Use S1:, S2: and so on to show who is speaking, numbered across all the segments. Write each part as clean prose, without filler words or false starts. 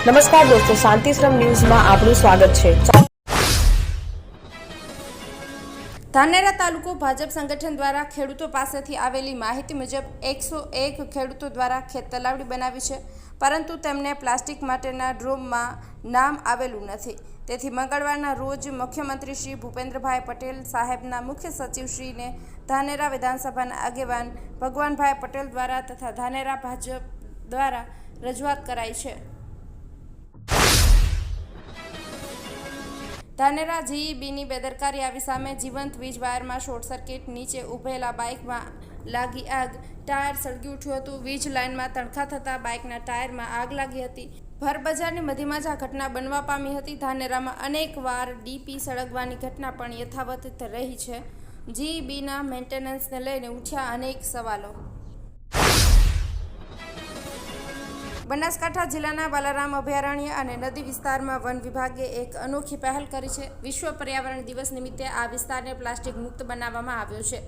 S1: નમસ્કાર દોસ્તો, શાંતિશ્રમ ન્યૂઝમાં આપનું સ્વાગત છે।
S2: ધાનેરા તાલુકો ભાજપ સંગઠન દ્વારા ખેડૂતો પાસેથી આવેલી માહિતી મુજબ 101 ખેડૂતો દ્વારા ખેત તલાવડી બનાવી છે, પરંતુ તેમને પ્લાસ્ટિક માટેના ડ્રોમમાં નામ આવેલું નથી। તેથી મંગળવારના રોજ મુખ્યમંત્રી શ્રી ભૂપેન્દ્રભાઈ પટેલ સાહેબના મુખ્ય સચિવશ્રીને ધાનેરા વિધાનસભાના આગેવાન ભગવાનભાઈ પટેલ દ્વારા તથા ધાનેરા ભાજપ દ્વારા રજૂઆત કરાઈ છે। ધાનેરા જીઈબીની બેદરકારી આવી સામે જીવંત વીજ વાયરમાં શોર્ટ સર્કિટ, નીચે ઉભેલા બાઇકમાં લાગી આગ, ટાયર સળગી ઉઠ્યું હતું। વીજ લાઇનમાં તણખા થતાં બાઇકના ટાયરમાં આગ લાગી હતી। ભરબજારની મધ્યમાં જ આ ઘટના બનવા પામી હતી। ધાનેરામાં અનેક વાર ડીપી સળગવાની ઘટના પણ યથાવત રહી છે। જીઈબીના મેન્ટેનન્સને લઈને ઉઠ્યા અનેક સવાલો। બનાસકાંઠા જિલ્લાના બાલારામ અભયારણ્ય અને નદી વિસ્તારમાં વન વિભાગે એક અનોખી પહેલ કરી છે। વિશ્વ પર્યાવરણ દિવસ નિમિત્તે આ વિસ્તારને પ્લાસ્ટિક મુક્ત બનાવવામાં આવ્યો છે।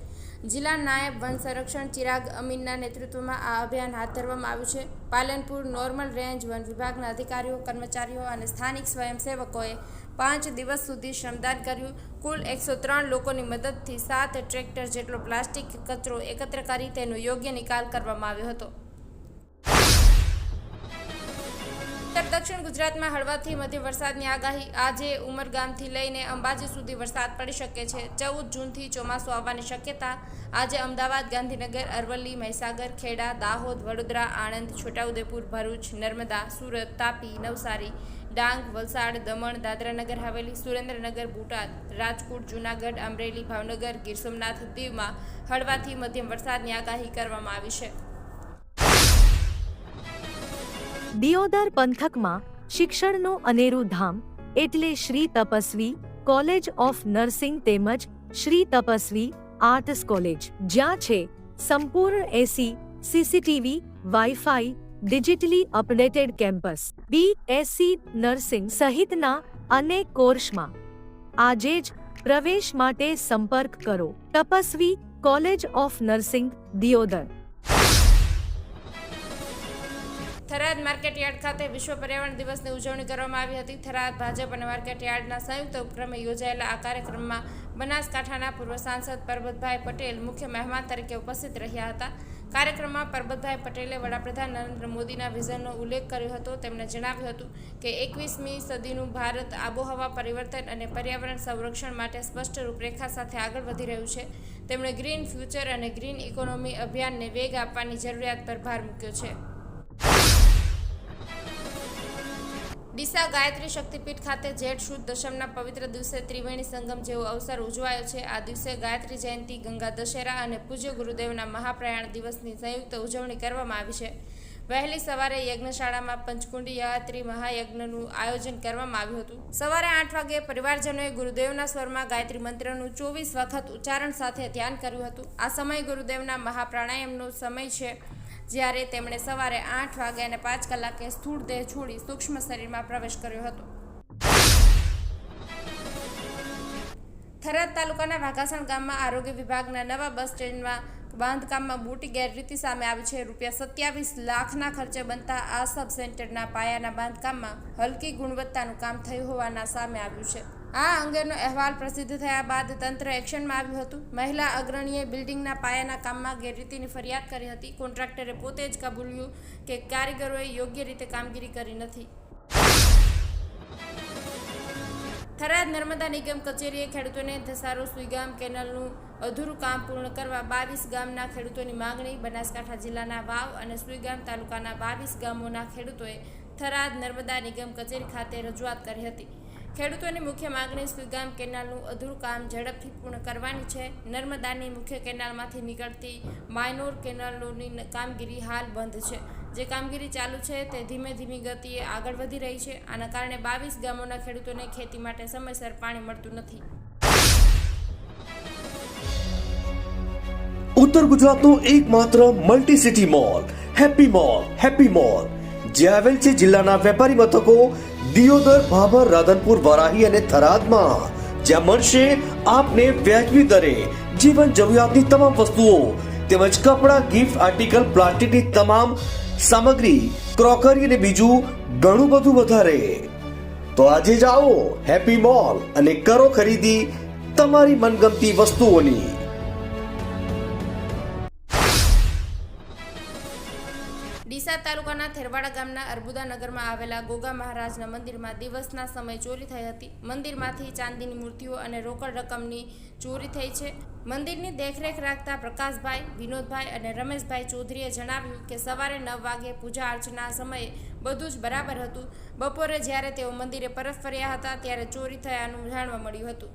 S2: જિલ્લા નાયબ વન સંરક્ષણ ચિરાગ અમીનના નેતૃત્વમાં આ અભિયાન હાથ ધરવામાં આવ્યું છે। પાલનપુર નોર્મલ રેન્જ વન વિભાગના અધિકારીઓ, કર્મચારીઓ અને સ્થાનિક સ્વયંસેવકોએ 5 દિવસ સુધી શ્રમદાન કર્યું। કુલ 103 લોકોની મદદથી 7 ટ્રેક્ટર જેટલો પ્લાસ્ટિક કચરો એકત્ર કરી તેનો યોગ્ય નિકાલ કરવામાં આવ્યો હતો। દક્ષિણ ગુજરાતમાં હળવાથી મધ્યમ વરસાદની આગાહી। આજે ઉમરગામથી લઈને અંબાજી સુધી વરસાદ પડી શકે છે। 14 જૂનથી ચોમાસું આવવાની શક્યતા। આજે અમદાવાદ, ગાંધીનગર, અરવલ્લી, મહીસાગર, ખેડા, દાહોદ, વડોદરા, આણંદ, છોટાઉદેપુર, ભરૂચ, નર્મદા, સુરત, તાપી, નવસારી, ડાંગ, વલસાડ, દમણ, દાદરાનગર હવેલી, સુરેન્દ્રનગર, બોટાદ, રાજકોટ, જૂનાગઢ, અમરેલી, ભાવનગર, ગીર સોમનાથ, દીવમાં હળવાથી મધ્યમ વરસાદની આગાહી કરવામાં આવી છે।
S3: દિયોદર પંથકમાં શિક્ષણનું અનેરું ધામ એટલે Shri Tapasvi college of nursing તેમજ શ્રી તપસ્વી આર્ટ્સ કોલેજ, જ્યાં છે સંપૂર્ણ AC, CCTV, wifi, digitally updated campus, BSc nursing સહિતના અનેક કોર્સમાં આજે જ પ્રવેશ માટે સંપર્ક કરો। Tapasvi college of nursing, Deodar.
S2: Tharad market yard ખાતે વિશ્વ પર્યાવરણ દિવસની ઉજવણી કરવામાં આવી હતી। થરાદ ભાજપ અને માર્કેટયાર્ડના સંયુક્ત ઉપક્રમે યોજાયેલા આ કાર્યક્રમમાં બનાસકાંઠાના પૂર્વ સાંસદ પરબતભાઈ પટેલ મુખ્ય મહેમાન તરીકે ઉપસ્થિત રહ્યા હતા। કાર્યક્રમમાં પરબતભાઈ પટેલે વડાપ્રધાન નરેન્દ્ર મોદીના વિઝનનો ઉલ્લેખ કર્યો હતો। તેમણે જણાવ્યું હતું કે 21મી સદીનું ભારત આબોહવા પરિવર્તન અને પર્યાવરણ સંરક્ષણ માટે સ્પષ્ટ રૂપરેખા સાથે આગળ વધી રહ્યું છે। તેમણે ગ્રીન ફ્યુચર અને ગ્રીન ઇકોનોમી અભિયાનને વેગ આપવાની જરૂરિયાત પર ભાર મૂક્યો છે। ડીસા ગાયત્રી શક્તિપીઠ ખાતે જેઠ સુદ દશમના પવિત્ર દિવસે ત્રિવેણી સંગમ જેવો અવસર ઉજવાયો છે। આ દિવસે ગાયત્રી જયંતિ, ગંગા દશેરા અને પૂજ્ય ગુરુદેવના મહાપ્રયાણ દિવસની સંયુક્ત ઉજવણી કરવામાં આવી છે। વહેલી સવારે યજ્ઞશાળામાં પંચકુંડી યાત્રી મહાયજ્ઞનું આયોજન કરવામાં આવ્યું હતું। સવારે 8 વાગે પરિવારજનોએ ગુરુદેવના સ્વરમાં ગાયત્રી મંત્રનું 24 વખત ઉચ્ચારણ સાથે ધ્યાન કર્યું હતું। આ સમય ગુરુદેવના મહાપ્રાણાયામનો સમય છે, જ્યારે તેમણે સવારે 8 વાગે અને 5 કલાકે સ્થૂળ દેહ છોડી સૂક્ષ્મ શરીરમાં પ્રવેશ કર્યો હતો। થરાદ તાલુકાના વાઘાસણ ગામમાં આરોગ્ય વિભાગના નવા બસ સ્ટેન્ડમાં બાંધકામમાં મોટી ગેરરીતિ સામે આવી છે। ₹27 લાખના ખર્ચે બનતા આ સબ સેન્ટરના પાયાના બાંધકામમાં હલકી ગુણવત્તાનું કામ થયું હોવાના સામે આવ્યું છે। આ અંગેનો અહેવાલ પ્રસિદ્ધ થયા બાદ તંત્ર એક્શનમાં આવ્યું હતું। મહિલા અગ્રણીએ બિલ્ડિંગના પાયાના કામમાં ગેરરીતિની ફરિયાદ કરી હતી। કોન્ટ્રાક્ટરે પોતે જ કબૂલ્યું કે કારીગરોએ યોગ્ય રીતે કામગીરી કરી નથી। થરાદ નર્મદા નિગમ કચેરીએ ખેડૂતોને ધસારો સુઈગામ કેનાલનું અધૂરું કામ પૂર્ણ કરવા 22 ગામના ખેડૂતોની માંગણી। બનાસકાંઠા જિલ્લાના વાવ અને સુઈગામ તાલુકાના 22 ગામોના ખેડૂતોએ થરાદ નર્મદા નિગમ કચેરી ખાતે રજૂઆત કરી હતી। ખેડૂતોની મુખ્ય માંગણી સુઈગામ કેનાલનું અધૂરું કામ ઝડપથી પૂર્ણ કરવાની છે। નર્મદાની મુખ્ય કેનાલમાંથી નીકળતી માઇનોર કેનાલોની કામગીરી હાલ બંધ છે। જે કામગીરી ચાલુ છે તે ધીમી ગતિએ આગળ વધી રહી છે। આના કારણે 22 ગામોના ખેડૂતોને ખેતી માટે સમયસર પાણી મળતું નથી।
S4: ઉત્તર ગુજરાતનો એકમાત્ર multi city mall happy mall જે આવેલ છે જિલ્લાના વેપારી મથકો દિયોદર, ભાભર, રાધનપુર, વારાહી અને થરાદમાં, જ્યાં મળશે આપને વ્યાજબી દરે જીવન જરૂરિયાતની તમામ વસ્તુઓ તેમજ કપડા, ગિફ્ટ આર્ટિકલ, પ્લાસ્ટિકની તમામ સામગ્રી, ક્રોકરી અને બીજું ઘણું બધું વધારે. તો આજે જ આવો હેપી મોલ અને કરો ખરીદી તમારી મનગમતી વસ્તુઓની.
S2: ડીસા તાલુકાના થેરવાડા ગામના અર્બુદા નગરમાં આવેલા ગોગા મહારાજના મંદિરમાં દિવસના સમયે ચોરી થઈ હતી. મંદિરમાંથી ચાંદીની મૂર્તિઓ અને રોકડ રકમની ચોરી થઈ છે. મંદિરની દેખરેખ રાખતા પ્રકાશભાઈ, વિનોદભાઈ અને રમેશભાઈ ચૌધરીએ જણાવ્યું કે સવારે 9 વાગે પૂજા અર્ચના સમયે બધું જ બરાબર હતું. બપોરે જ્યારે તેઓ મંદિરે પરત ફર્યા હતા ત્યારે ચોરી થયાનું જાણવા મળ્યું હતું.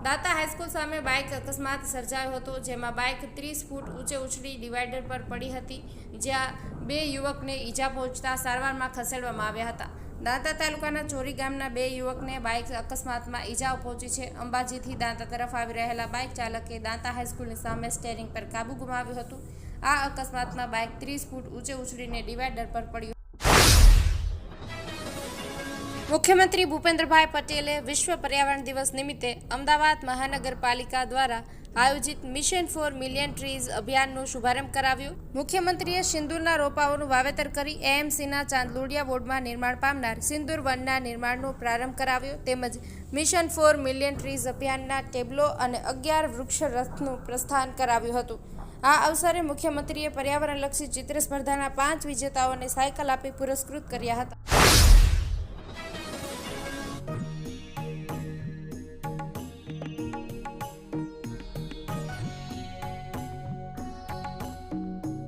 S2: દાતા હાઈસ્કૂલ સામે બાઇક અકસ્માત સર્જાયો હતો, જેમાં બાઇક 30 ફૂટ ઊંચે ઉછળી ડિવાઈડર પર પડી હતી, જ્યાં 2 યુવકને ઈજા પહોંચતા સારવારમાં ખસેડવામાં આવ્યા હતા. દાંતા તાલુકાના ચોરી ગામના 2 યુવકને બાઇક અકસ્માતમાં ઈજાઓ પહોંચી છે. અંબાજીથી દાંતા તરફ આવી રહેલા બાઇક ચાલકે દાંતા હાઈસ્કૂલની સામે સ્ટેરિંગ પર કાબુ ગુમાવ્યું હતું. આ અકસ્માતમાં બાઇક 30 ફૂટ ઊંચે ઉછળીને ડિવાઈડર પર પડ્યું. મુખ્યમંત્રી ભૂપેન્દ્રભાઈ પટેલે વિશ્વ પર્યાવરણ દિવસ નિમિત્તે અમદાવાદ મહાનગરપાલિકા દ્વારા આયોજિત મિશન 4 મિલિયન ટ્રીઝ અભિયાનનો શુભારંભ કરાવ્યો. મુખ્યમંત્રીએ સિંદૂરના રોપાઓનું વાવેતર કરી એએમસીના ચાંદલોડિયા વોર્ડમાં નિર્માણ પામનાર સિંદૂર વનના નિર્માણનો પ્રારંભ કરાવ્યો. તેમજ મિશન 4 મિલિયન ટ્રીઝ અભિયાનના ટેબ્લો અને 11 વૃક્ષ રથનું પ્રસ્થાન કરાવ્યું હતું. આ અવસરે મુખ્યમંત્રીએ પર્યાવરણલક્ષી ચિત્ર સ્પર્ધાના 5 વિજેતાઓને સાયકલ આપી પુરસ્કૃત કર્યા હતા.